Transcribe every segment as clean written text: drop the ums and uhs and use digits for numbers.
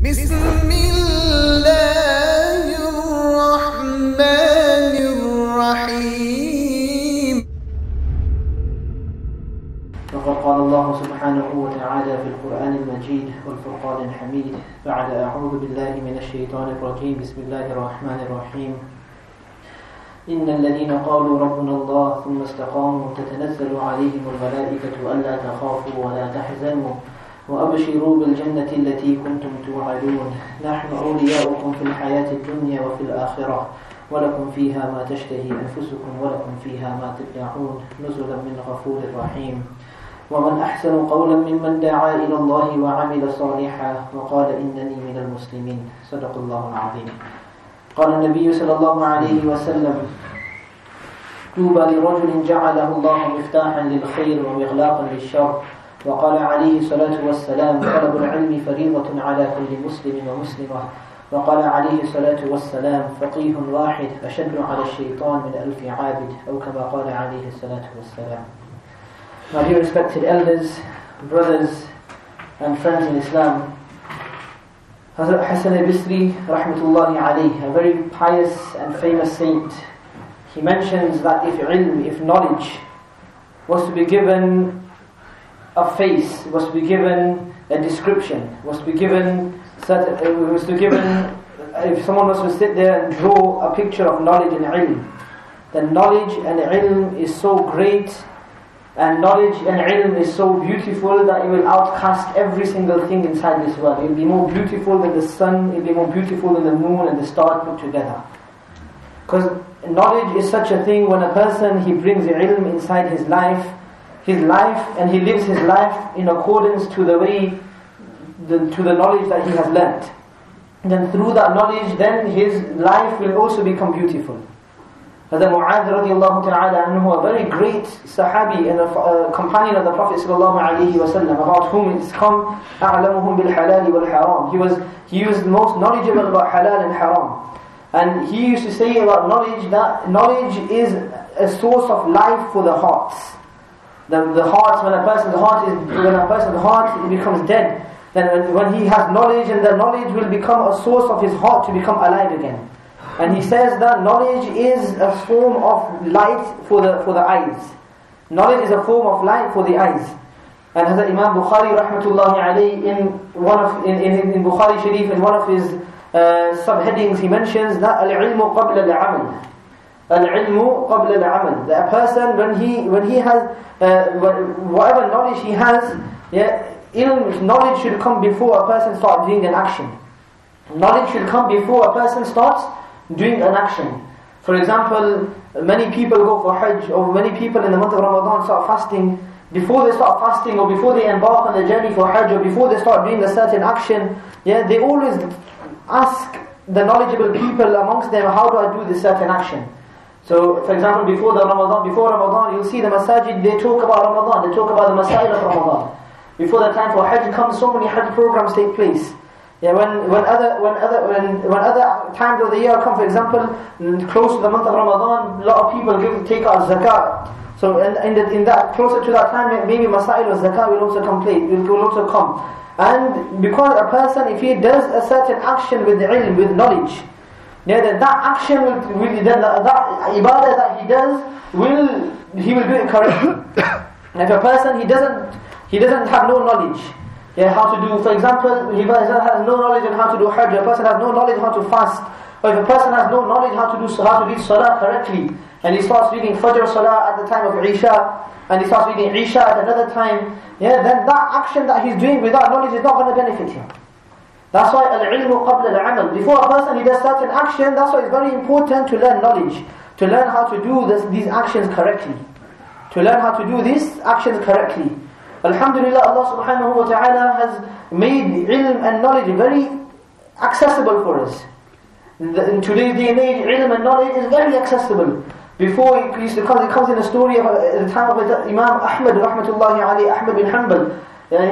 بسم الله الرحمن الرحيم. وقد قال الله سبحانه وتعالى في القرآن المجيد والفرقان الحميد بعد أعوذ بالله من الشيطان الرجيم بسم الله الرحمن الرحيم. إن الذين قالوا ربنا الله ثم استقاموا تتنزل عليهم الملائكة ألا تخافوا ولا تحزنوا وأبشروا بالجنة التي كنتم توعدون نحن أولياؤكم في الحياة الدنيا وفي الآخرة ولكم فيها ما تشتهي أنفسكم ولكم فيها ما تدعون نزلا من غفور رحيم. ومن أحسن قولا ممن دعا إلى الله وعمل صالحا وقال إنني من المسلمين. صدق الله العظيم. قال النبي صلى الله عليه وسلم طوبى لرجل جعله الله مفتاحا للخير ومغلاقا للشر. وقال عليه الصلاة والسلام طلب العلم فريضة على كل مسلم ومسلمة. وقال عليه الصلاة والسلام فقيه واحد أشد على الشيطان من 1000 عابد أو كما قال عليه الصلاة والسلام. My dear respected elders, brothers and friends in Islam, Hazrat Hassan al-Bisri rahmatullahi alayhi, a very pious and famous saint, he mentions that if ilm, if knowledge was to be given a face, was to be given a description, was to be given if someone was to sit there and draw a picture of knowledge and ilm, then knowledge and ilm is so great and knowledge and ilm is so beautiful that it will outcast every single thing inside this world. It will be more beautiful than the sun, it will be more beautiful than the moon and the stars put together. Because knowledge is such a thing, when a person, he brings ilm inside his life, and he lives his life in accordance to the knowledge that he has learnt. Then through that knowledge, then his life will also become beautiful. Hazrat Mu'adh radiallahu ta'ala anhu, a very great sahabi and a companion of the Prophet sallallahu alayhi wa sallam, about whom it's come أَعْلَمُهُمْ بِالْحَلَالِ وَالْحَرَامِ. He was the most knowledgeable about halal and haram. And he used to say about knowledge that knowledge is a source of life for the hearts. The heart, when a person's heart it becomes dead, then when he has knowledge, and the knowledge will become a source of his heart to become alive again. And he says that knowledge is a form of light for the eyes. Knowledge is a form of light for the eyes. And Hazrat Imam Bukhari rahmatullahi alayhi in Bukhari Sharif, in one of his subheadings, he mentions that al-ilmu qabla al-amal. Al-ilmu qabla al-amal. That a person, when he has whatever knowledge he has, knowledge should come before a person starts doing an action. Knowledge should come before a person starts doing an action. For example, many people go for Hajj, or many people in the month of Ramadan start fasting. Before they start fasting, or before they embark on the journey for Hajj, or before they start doing a certain action, they always ask the knowledgeable people amongst them, how do I do this certain action? So, for example, before Ramadan, you'll see the masajid, they talk about Ramadan, they talk about the masail of Ramadan. Before the time for Hajj comes, so many Hajj programs take place. When other times of the year come, for example, close to the month of Ramadan, a lot of people take out zakat. So in that closer to that time, maybe masail of zakat will also come. And because a person, if he does a certain action with ilm, with knowledge, then that action that ibadah that he does, he will do it correctly. And if a person, he doesn't have no knowledge how to do, for example, he has no knowledge on how to do Hajj, a person has no knowledge how to fast, or if a person has no knowledge how to read Salah correctly, and he starts reading Fajr Salah at the time of Isha, and he starts reading Isha at another time, then that action that he's doing without knowledge is not going to benefit him. That's why al-ilmu qabla al-amal. Before a person he does certain action, that's why it's very important to learn knowledge, to learn how to do these actions correctly. Alhamdulillah, Allah subhanahu wa ta'ala has made ilm and knowledge very accessible for us. In today's day and age, ilm and knowledge is very accessible. Before it comes in a story of the time of Imam Ahmad rahmatullahi alayhi, Ahmad bin Hanbal.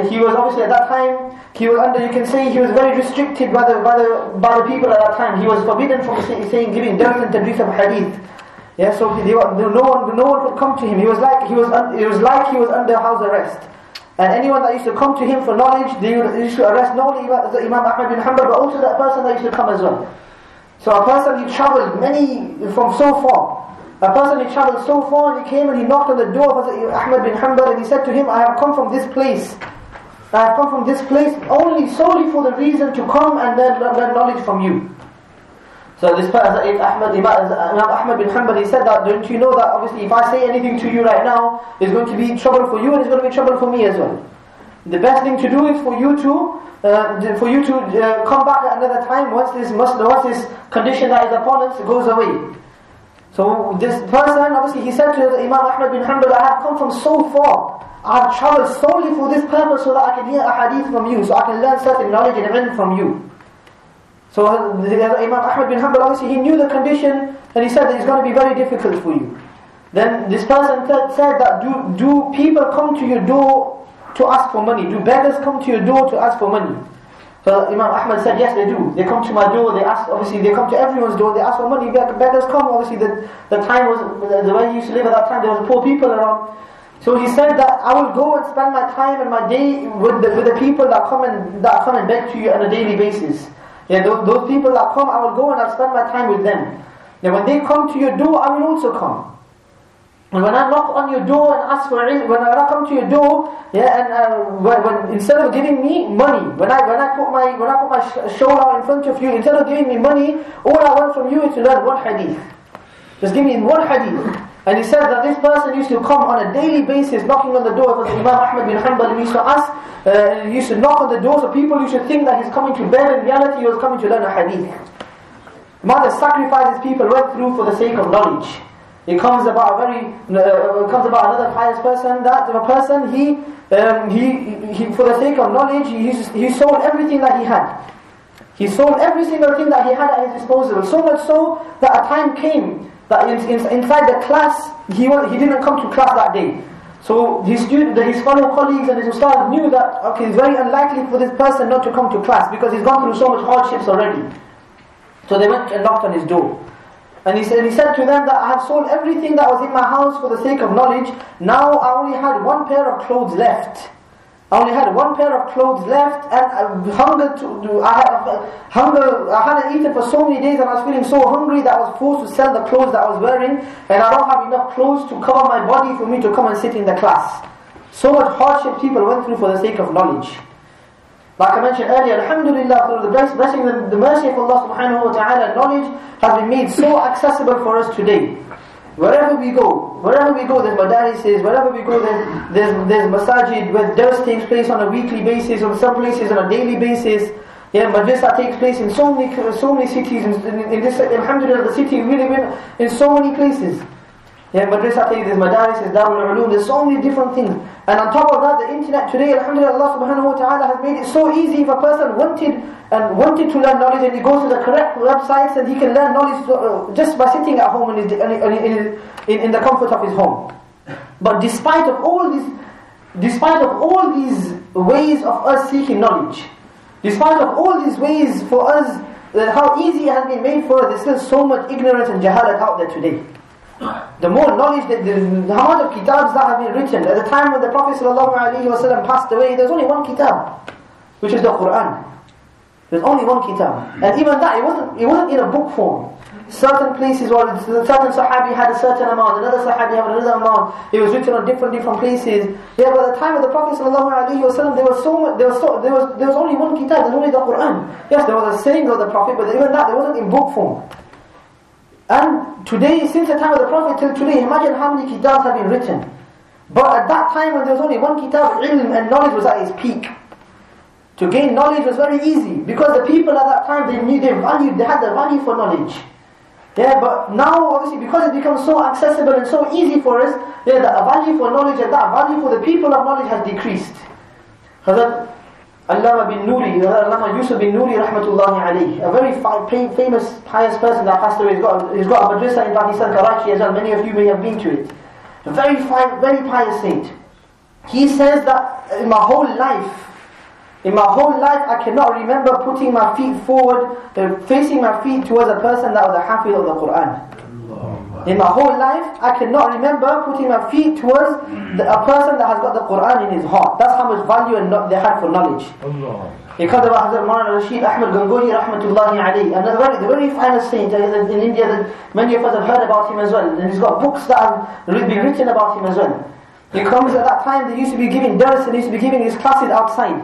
He was obviously at that time, he was very restricted by the people at that time. He was forbidden from giving direct and tadrith of hadith. So no one could come to him. It was like he was under house arrest. And anyone that used to come to him for knowledge, they used to arrest not only Imam Ahmad bin Hanbal, but also that person that used to come as well. So a person, he travelled from so far. A person, he travelled so far, and he came and he knocked on the door of Ahmad bin Hanbal, and he said to him, I have come from this place. I have come from this place only solely for the reason to come and learn knowledge from you. So this person, Imam Ahmad bin Hanbal, he said that, don't you know that obviously if I say anything to you right now, it's going to be trouble for you and it's going to be trouble for me as well. The best thing to do is for you to come back at another time once this condition that is upon us goes away. So this person, obviously he said to Imam Ahmad bin Hanbal, I have come from so far. I have travelled solely for this purpose so that I can hear a hadith from you, so I can learn certain knowledge and ilm from you. So Imam Ahmad bin Hanbal, obviously he knew the condition, and he said that it's going to be very difficult for you. Then this person said that, do people come to your door to ask for money? Do beggars come to your door to ask for money? So Imam Ahmad said, yes, they do. They come to my door, they ask, obviously they come to everyone's door, they ask for money. Beggars come, obviously the time was, the way he used to live at that time, there was poor people around. So he said that I will go and spend my time and my day with the people that come and beg to you on a daily basis. Yeah, those people that come, I will go and I'll spend my time with them. Now when they come to your door, I will also come. And when I knock on your door and ask for ilm, when I come to your door, when instead of giving me money, when I put my shoulder out in front of you, instead of giving me money, all I want from you is to learn one hadith. Just give me one hadith. And he said that this person used to come on a daily basis, knocking on the door of Imam Ahmad bin Hanbal. He used to ask, he used to knock on the door, so people used to think that he's coming to bed. In reality, he was coming to learn a hadith. Among the sacrifices people went through for the sake of knowledge. It comes about another pious person. That a person he for the sake of knowledge he sold everything that he had. He sold every single thing that he had at his disposal. So much so that a time came that inside the class he didn't come to class that day. So his fellow colleagues and his ustad knew that it's very unlikely for this person not to come to class because he's gone through so much hardships already. So they went and knocked on his door. And he said to them that I have sold everything that was in my house for the sake of knowledge. Now I only had one pair of clothes left. I hadn't eaten for so many days and I was feeling so hungry that I was forced to sell the clothes that I was wearing, and I don't have enough clothes to cover my body for me to come and sit in the class. So much hardship people went through for the sake of knowledge. Like I mentioned earlier, alhamdulillah, through the blessing and the mercy of Allah subhanahu wa ta'ala, knowledge has been made so accessible for us today. Wherever we go, there's madarises, wherever we go, there's masajid, where dars takes place on a weekly basis, or some places on a daily basis. Yeah, madrasa takes place in so many cities. In this, alhamdulillah, the city we live in so many places. Yeah, madrasa takes, there's madaris, there's darul ulum, there's so many different things. And on top of that, the internet today, alhamdulillah, Allah subhanahu wa ta'ala has made it so easy. If a person wanted to learn knowledge, and he goes to the correct websites, and he can learn knowledge just by sitting at home in the comfort of his home. But despite of all these ways of us seeking knowledge, despite of all these ways for us, how easy it has been made for us, there's still so much ignorance and jahalat out there today. The more knowledge, the amount of kitabs that have been written. At the time when the Prophet ﷺ passed away, there was only one kitab, which is the Quran. There's only one kitab, and even that, it wasn't in a book form. Certain places, or certain Sahabi had a certain amount, another Sahabi had another amount. It was written on different places. Yeah, by the time of the Prophet ﷺ, there was only one kitab. There was only the Quran. Yes, there was a saying of the Prophet, but even that, there wasn't in book form. And today, since the time of the Prophet till today, imagine how many kitabs have been written. But at that time when there was only one kitab, ilm and knowledge was at its peak. To gain knowledge was very easy, because the people at that time, they had the value for knowledge. Yeah, but now obviously because it becomes so accessible and so easy for us, the value for knowledge and that value for the people of knowledge has decreased. Hazrat Allama bin Nuri, Allama Yusuf bin Nuri rahmatullahi alayhi, a very famous pious person that passed away. He's got a madrasa in Pakistan, Karachi as well. Many of you may have been to it. A very pious saint. He says that in my whole life I cannot remember putting my feet forward, facing my feet towards a person that was a hafiz of the Quran. In my whole life, I cannot remember putting my feet towards a person that has got the Quran in his heart. That's how much value they had for knowledge. Because of Hazrat Maulana Ahmad Gangohi rahmatullahi alayhi, and the very finest saint in India that many of us have heard about him as well. And he's got books that have been written about him as well. He comes at that time, they used to be giving dars and he used to be giving his classes outside.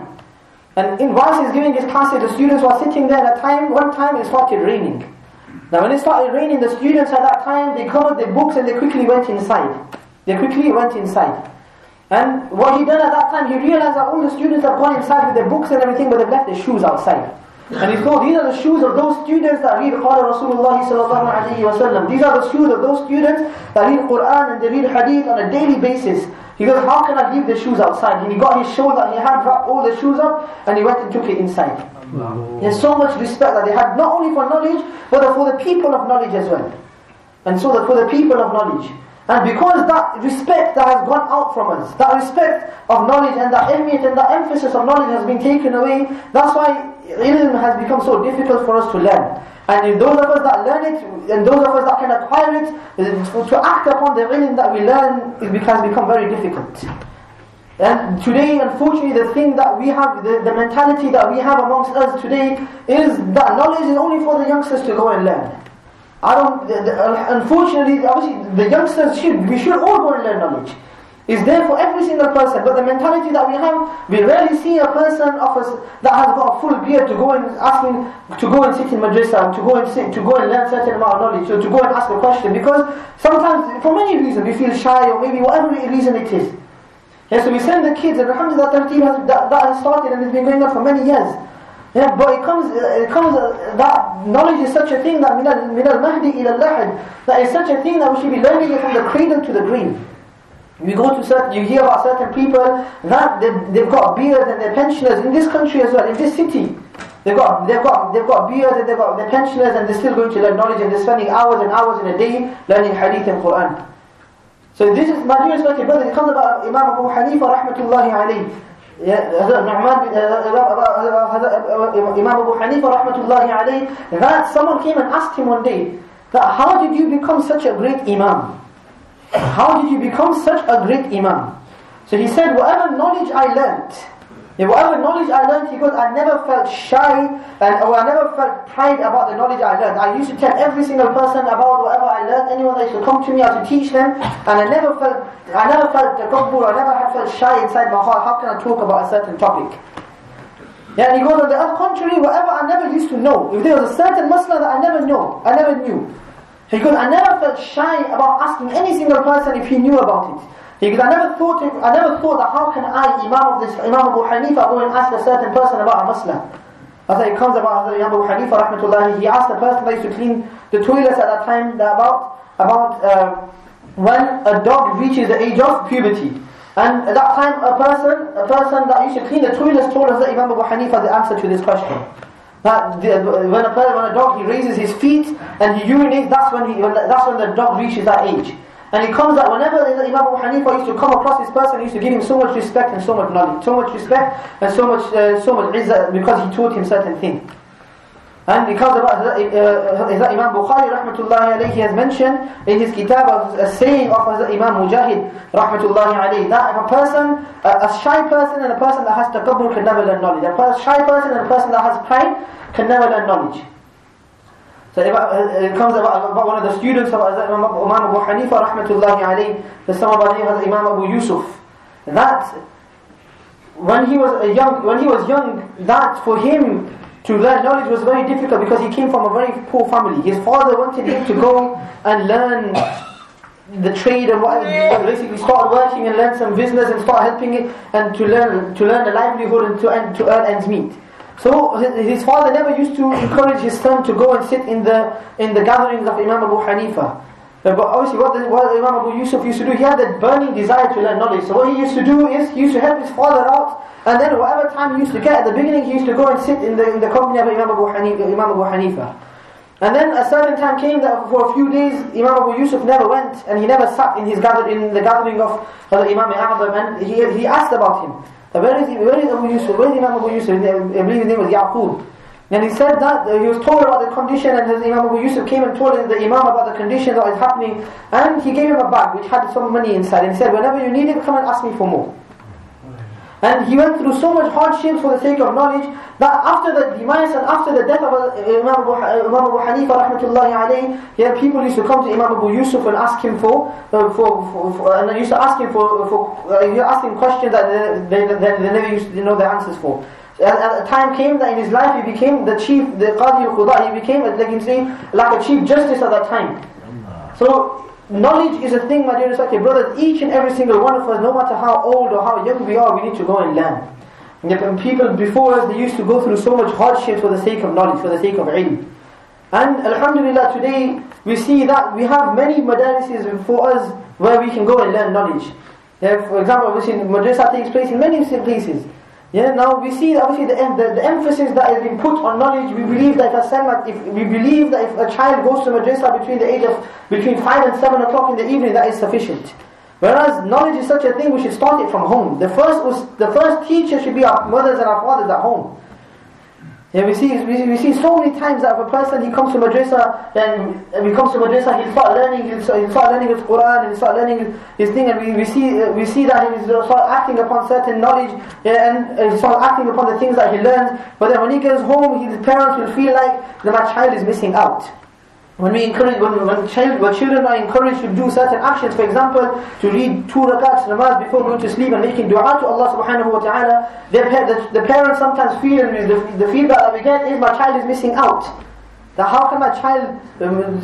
And whilst he's giving his classes, the students were sitting there at one time it started raining. Now when it started raining, the students at that time, they covered their books and they quickly went inside. And what he done at that time, he realized that all the students have gone inside with their books and everything, but they've left their shoes outside. And he thought, these are the shoes of those students that read Qala Rasulullah sallallahu alayhi wa sallam. These are the shoes of those students that read Quran and they read Hadith on a daily basis. He goes, how can I leave the shoes outside? And he got his shoulder, he had wrapped all the shoes up and he went and took it inside. There's so much respect that they had, not only for knowledge, but for the people of knowledge as well. And so that for the people of knowledge. And because that respect that has gone out from us, that respect of knowledge and that ahmiyat and that emphasis of knowledge has been taken away, that's why ilm has become so difficult for us to learn. And in those of us that learn it, and those of us that can acquire it, to act upon the ilm that we learn, it has become very difficult. And today, unfortunately, the thing that we have, the mentality that we have amongst us today is that knowledge is only for the youngsters to go and learn. Unfortunately, obviously, the youngsters we should all go and learn knowledge. It's there for every single person, but the mentality that we have, we rarely see a person of us that has got a full beard to go and asking to go and sit in madrasa, to go and learn certain amount of knowledge, to go and ask a question, because sometimes, for many reasons, we feel shy, or maybe whatever reason it is. Yeah, so we send the kids, and alhamdulillah, that has started and it's been going on for many years. Yeah, but it comes that knowledge is such a thing that min al-mahdi ila al-lahad, that is such a thing that we should be learning it from the cradle to the grave. You hear about certain people that they've got beards and they're pensioners in this country as well, in this city. They've got beards and they're pensioners and they're still going to learn knowledge and they're spending hours and hours in a day learning hadith and Quran. So this is, my dear respected brothers, it comes about Imam Abu Hanifa rahmatullahi alayhi. Imam Abu Hanifa rahmatullahi alayhi, that someone came and asked him one day, that how did you become such a great imam? How did you become such a great imam? So he said, whatever knowledge I learnt, he goes, I never felt shy or I never felt pride about the knowledge I learned. I used to tell every single person about whatever I learned. Anyone that used to come to me, I used to teach them, and I never felt takabbur, I never had felt shy inside my heart. How can I talk about a certain topic? Yeah, and he goes, on the contrary, whatever I never used to know. If there was a certain masla that I never knew. He goes, I never felt shy about asking any single person if he knew about it. Because I never thought that how can I, Imam Abu Hanifa, go and ask a certain person about a masla. As it comes about Imam Abu Hanifa rahmatullahi, he asked the person that used to clean the toilets at that time about when a dog reaches the age of puberty. And at that time, a person that used to clean the toilets told us that Imam Abu Hanifa the answer to this question. That when a dog, he raises his feet and he urinates, that's when the dog reaches that age. And it comes that whenever Imam Abu Hanifa used to come across this person, he used to give him so much respect and so much knowledge, so much respect and so much izzah, because he taught him certain things. And because about Imam Bukhari rahmatullahi alayhi has mentioned in his kitab of a saying of Imam Mujahid rahmatullahi alayhi, that if a person, a shy person and a person that has takabbur can never learn knowledge. A shy person and a person that has pride can never learn knowledge. So it comes about one of the students of Imam Abu Hanifa rahmatullahi alayhi, the son of Imam Abu Yusuf, that when he was young, that for him to learn knowledge was very difficult because he came from a very poor family. His father wanted him to go and learn the trade and basically start working and learn some business and start helping it and to learn a livelihood and to earn ends meet. So his father never used to encourage his son to go and sit in the gatherings of Imam Abu Hanifa. But obviously what Imam Abu Yusuf used to do, he had that burning desire to learn knowledge. So what he used to do is, he used to help his father out, and then whatever time he used to get at the beginning, he used to go and sit in the company of Imam Abu Hanifa. And then a certain time came that for a few days, Imam Abu Yusuf never went, and he never sat in the gathering of Imam A'zam, and he asked about him. Where is Abu Yusuf? Where is Imam Abu Yusuf? I believe his name was Yaqub. And he said that he was told about the condition, and his Imam Abu Yusuf came and told the Imam about the condition that was happening, and he gave him a bag which had some money inside, and he said, whenever you need it, come and ask me for more. And he went through so much hardships for the sake of knowledge that after the demise and after the death of Imam Abu Hanifa rahmatullahi alayhi, people used to come to Imam Abu Yusuf and ask him and used to ask him ask him questions that they never used to know the answers for. At a time came that in his life he became the Qadi al-Quda, he became, like a chief justice at that time. So knowledge is a thing, my dear respected brothers, each and every single one of us, no matter how old or how young we are, we need to go and learn. And people before us, they used to go through so much hardship for the sake of knowledge, for the sake of ilm. And alhamdulillah, today we see that we have many madarises for us where we can go and learn knowledge. For example, obviously madrasa takes place in many places. Now we see that obviously the emphasis that has been put on knowledge. We believe that if a child goes to madrasa between 5 and 7 o'clock in the evening, that is sufficient. Whereas knowledge is such a thing, we should start it from home. The first teacher should be our mothers and our fathers at home. We see so many times that if a person, he comes to madrasa, he'll start learning his Quran, and he'll start learning his thing, and we see that he'll start acting upon certain knowledge, and he'll start acting upon the things that he learns. But then when he gets home, his parents will feel like that my child is missing out. When children are encouraged to do certain actions, for example, to read 2 rakats namaz before going to sleep and making dua to Allah subhanahu wa ta'ala, the parents sometimes feel, the feedback that we get is, my child is missing out. That how can my child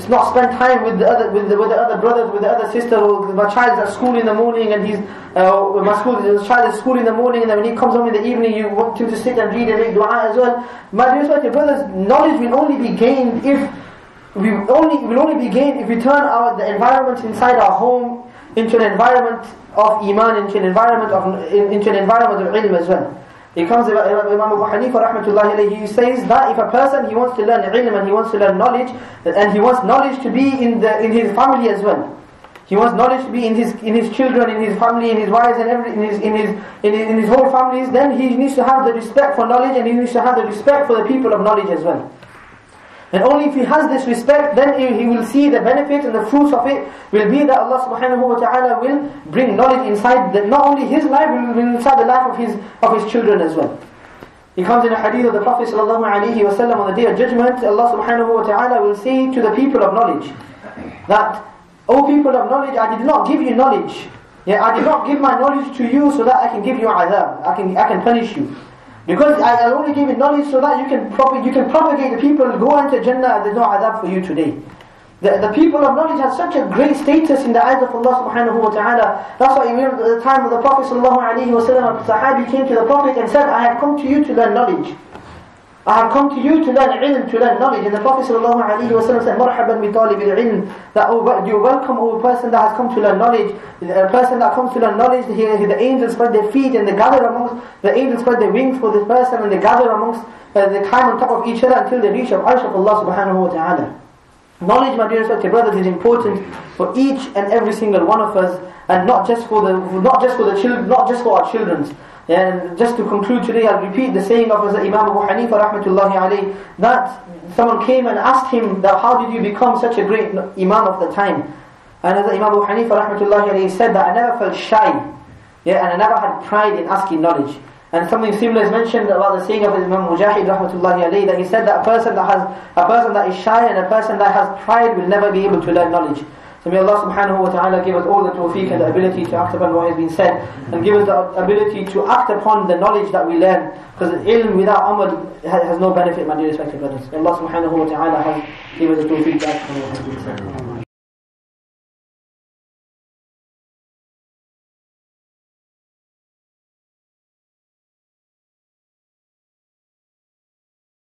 not spend time with the other brothers, with the other sisters, or my child is at school in the morning, and his child is at school in the morning, and then when he comes home in the evening, you want him to sit and read and make dua as well. My dear brothers, knowledge will only be gained if we turn the environment inside our home into an environment of iman, into an environment of ilm as well. It comes Imam Abu Hanifa rahmatullahi alayhi, he says that if a person, he wants to learn ilm and he wants to learn knowledge, and he wants knowledge to be in his family as well. He wants knowledge to be in his children, in his family, in his wives, and in his whole families. Then he needs to have the respect for knowledge, and he needs to have the respect for the people of knowledge as well. And only if he has this respect, then he will see the benefit, and the fruits of it will be that Allah subhanahu wa ta'ala will bring knowledge inside not only his life, but inside the life of his children as well. It comes in a hadith of the Prophet sallallahu alaihi wasallam, on the day of judgment, Allah subhanahu wa ta'ala will say to the people of knowledge that, O people of knowledge, I did not give you knowledge. I did not give my knowledge to you so that I can give you azab, I can punish you. Because I only gave you knowledge so that you can propagate the people, go into Jannah, there's no adab for you today. The people of knowledge have such a great status in the eyes of Allah subhanahu wa ta'ala. That's why at the time of the Prophet sallallahu alayhi wa sallam, the Sahabi came to the Prophet and said, I have come to you to learn knowledge. I have come to you to learn ilm, to learn knowledge. And the Prophet sallallahu alayhi wa sallam said, Marhaban bi talib al-ilm, that you welcome, O person that has come to learn knowledge. A person that comes to learn knowledge, the angels spread their feet and they gather amongst, the angels spread their wings for this person, and they gather amongst, they climb on top of each other until they reach the arsh of Allah subhanahu wa ta'ala. Knowledge, my dear brothers, is important for each and every single one of us, and not just for the children, not just for our children. And just to conclude today, I'll repeat the saying of Imam Abu Hanifa rahmatullahi alayhi, that someone came and asked him that how did you become such a great imam of the time? And as Imam Abu Hanifa rahmatullahi alayhi said that I never felt shy, and I never had pride in asking knowledge. And something similar is mentioned about the saying of Imam Mujahid rahmatullahi alayhi, that he said that a person that is shy and a person that has pride will never be able to learn knowledge. So may Allah subhanahu wa ta'ala give us all the tawfiq and the ability to act upon what has been said, and give us the ability to act upon the knowledge that we learn, because ilm without amal has no benefit, my dear respected brothers. May Allah subhanahu wa ta'ala give us the tawfiq to act upon what has been said.